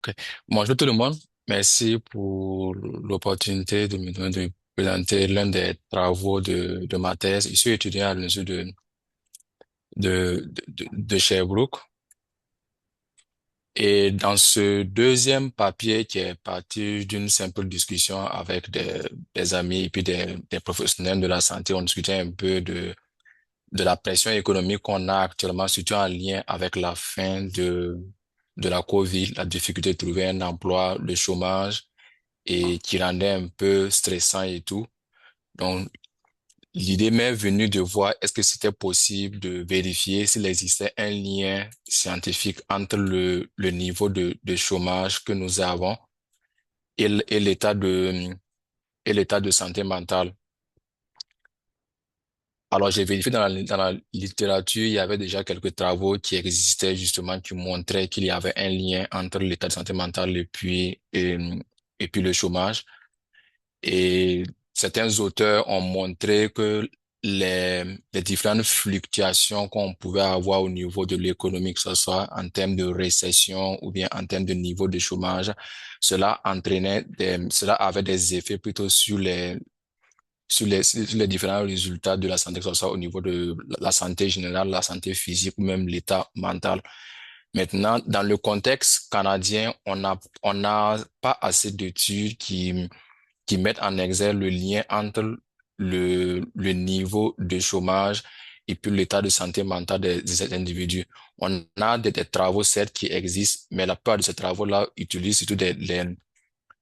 Ok. Bonjour tout le monde. Merci pour l'opportunité de me donner de présenter l'un des travaux de ma thèse. Je suis étudiant à l'Université de Sherbrooke. Et dans ce deuxième papier qui est parti d'une simple discussion avec des amis et puis des professionnels de la santé, on discutait un peu de la pression économique qu'on a actuellement, surtout en lien avec la fin de la COVID, la difficulté de trouver un emploi, le chômage et qui rendait un peu stressant et tout. Donc, l'idée m'est venue de voir est-ce que c'était possible de vérifier s'il existait un lien scientifique entre le niveau de chômage que nous avons et et l'état de santé mentale. Alors, j'ai vérifié dans la littérature, il y avait déjà quelques travaux qui existaient justement qui montraient qu'il y avait un lien entre l'état de santé mentale et puis le chômage. Et certains auteurs ont montré que les différentes fluctuations qu'on pouvait avoir au niveau de l'économie, que ce soit en termes de récession ou bien en termes de niveau de chômage, cela avait des effets plutôt sur les différents résultats de la santé, que ce soit au niveau de la santé générale, la santé physique ou même l'état mental. Maintenant, dans le contexte canadien, on n'a pas assez d'études qui mettent en exergue le lien entre le niveau de chômage et puis l'état de santé mentale des individus. On a des travaux, certes, qui existent, mais la plupart de ces travaux-là utilisent surtout des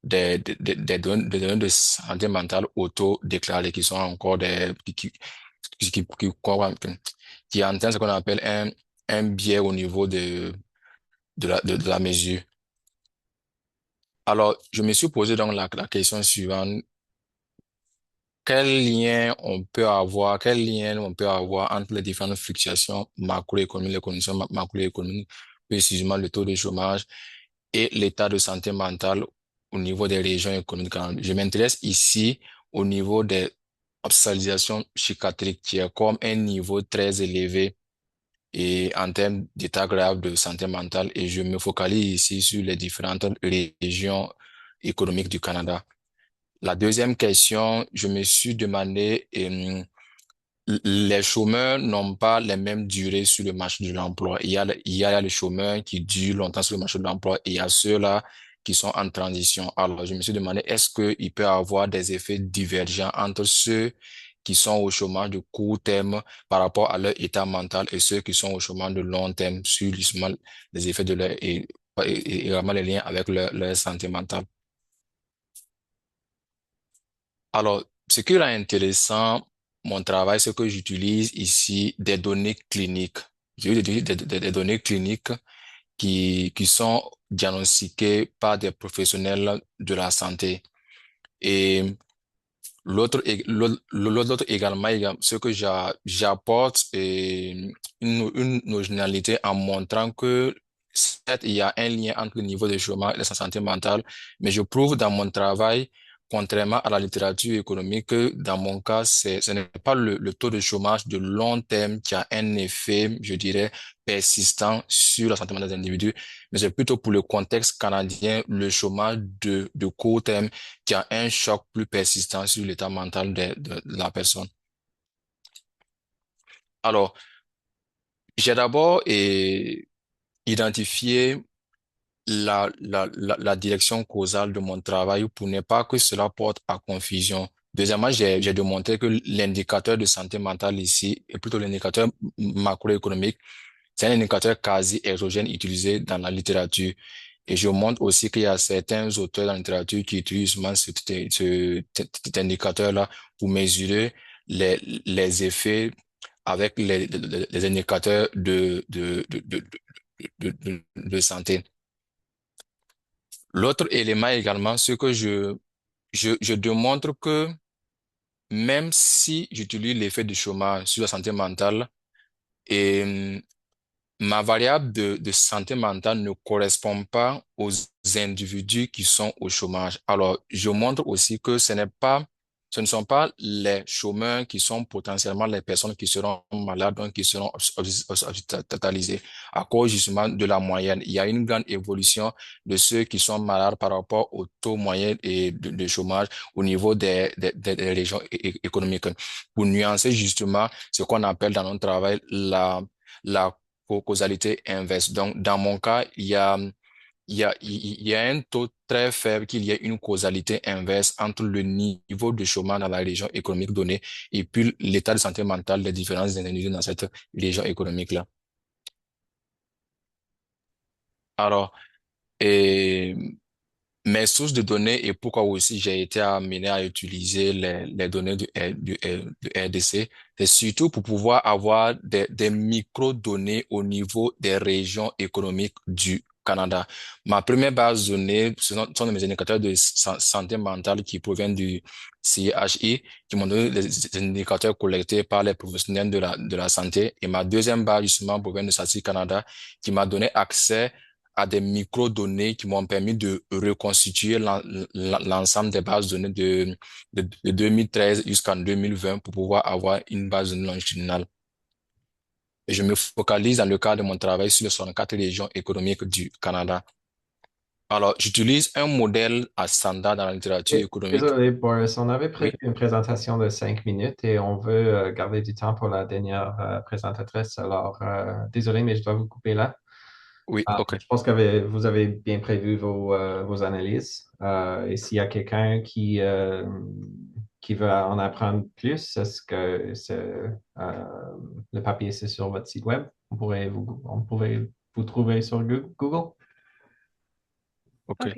données de santé mentale auto-déclarées qui sont encore qui entendent ce qu'on appelle un biais au niveau de la mesure. Alors, je me suis posé donc la question suivante. Quel lien on peut avoir entre les différentes fluctuations macroéconomiques, les conditions macroéconomiques, précisément le taux de chômage et l'état de santé mentale au niveau des régions économiques. Je m'intéresse ici au niveau des hospitalisations psychiatriques, qui est comme un niveau très élevé et en termes d'état grave de santé mentale, et je me focalise ici sur les différentes régions économiques du Canada. La deuxième question, je me suis demandé, les chômeurs n'ont pas les mêmes durées sur le marché de l'emploi. Il y a les chômeurs qui durent longtemps sur le marché de l'emploi et il y a ceux-là qui sont en transition. Alors, je me suis demandé, est-ce qu'il peut y avoir des effets divergents entre ceux qui sont au chômage de court terme par rapport à leur état mental et ceux qui sont au chômage de long terme sur justement les effets de leur et vraiment les liens avec leur santé mentale. Alors, ce qui est intéressant, mon travail, c'est que j'utilise ici des données cliniques. J'utilise des données cliniques qui sont diagnostiquées par des professionnels de la santé. Et l'autre également, ce que j'apporte est une originalité en montrant que certes, il y a un lien entre le niveau de chômage et la santé mentale, mais je prouve dans mon travail, contrairement à la littérature économique, que dans mon cas, ce n'est pas le taux de chômage de long terme qui a un effet, je dirais, persistant sur la santé mentale des individus, mais c'est plutôt pour le contexte canadien, le chômage de court terme qui a un choc plus persistant sur l'état mental de la personne. Alors, j'ai d'abord identifié la direction causale de mon travail pour ne pas que cela porte à confusion. Deuxièmement, j'ai démontré que l'indicateur de santé mentale ici est plutôt l'indicateur macroéconomique. C'est un indicateur quasi exogène utilisé dans la littérature. Et je montre aussi qu'il y a certains auteurs dans la littérature qui utilisent justement cet indicateur-là pour mesurer les effets avec les indicateurs de santé. L'autre élément également, c'est que je démontre que même si j'utilise l'effet du chômage sur la santé mentale, et ma variable de santé mentale ne correspond pas aux individus qui sont au chômage. Alors, je montre aussi que ce n'est pas Ce ne sont pas les chômeurs qui sont potentiellement les personnes qui seront malades, donc qui seront hospitalisées. À cause justement de la moyenne, il y a une grande évolution de ceux qui sont malades par rapport au taux moyen et de chômage au niveau des régions économiques. Pour nuancer justement ce qu'on appelle dans notre travail la causalité inverse. Donc, dans mon cas, il y a un taux très faible qu'il y ait une causalité inverse entre le niveau de chômage dans la région économique donnée et puis l'état de santé mentale des différents individus dans cette région économique-là. Alors, et mes sources de données et pourquoi aussi j'ai été amené à utiliser les données du RDC, c'est surtout pour pouvoir avoir des micro-données au niveau des régions économiques du Canada. Ma première base de données, ce sont mes indicateurs de santé mentale qui proviennent du CHI, qui m'ont donné des indicateurs collectés par les professionnels de la santé. Et ma deuxième base, justement, provient de Statistique Canada, qui m'a donné accès à des micro-données qui m'ont permis de reconstituer l'ensemble des bases de données de 2013 jusqu'en 2020 pour pouvoir avoir une base de données longitudinale. Et je me focalise dans le cadre de mon travail sur les 64 régions économiques du Canada. Alors, j'utilise un modèle à standard dans la littérature économique. Désolé, Boris, on avait Oui, prévu une présentation de 5 minutes et on veut garder du temps pour la dernière présentatrice. Alors, désolé, mais je dois vous couper là. oui, OK. Je pense que vous avez bien prévu vos analyses. Et s'il y a quelqu'un qui veut en apprendre plus, est-ce que le papier, c'est sur votre site web? On pourrait vous trouver sur Google? OK.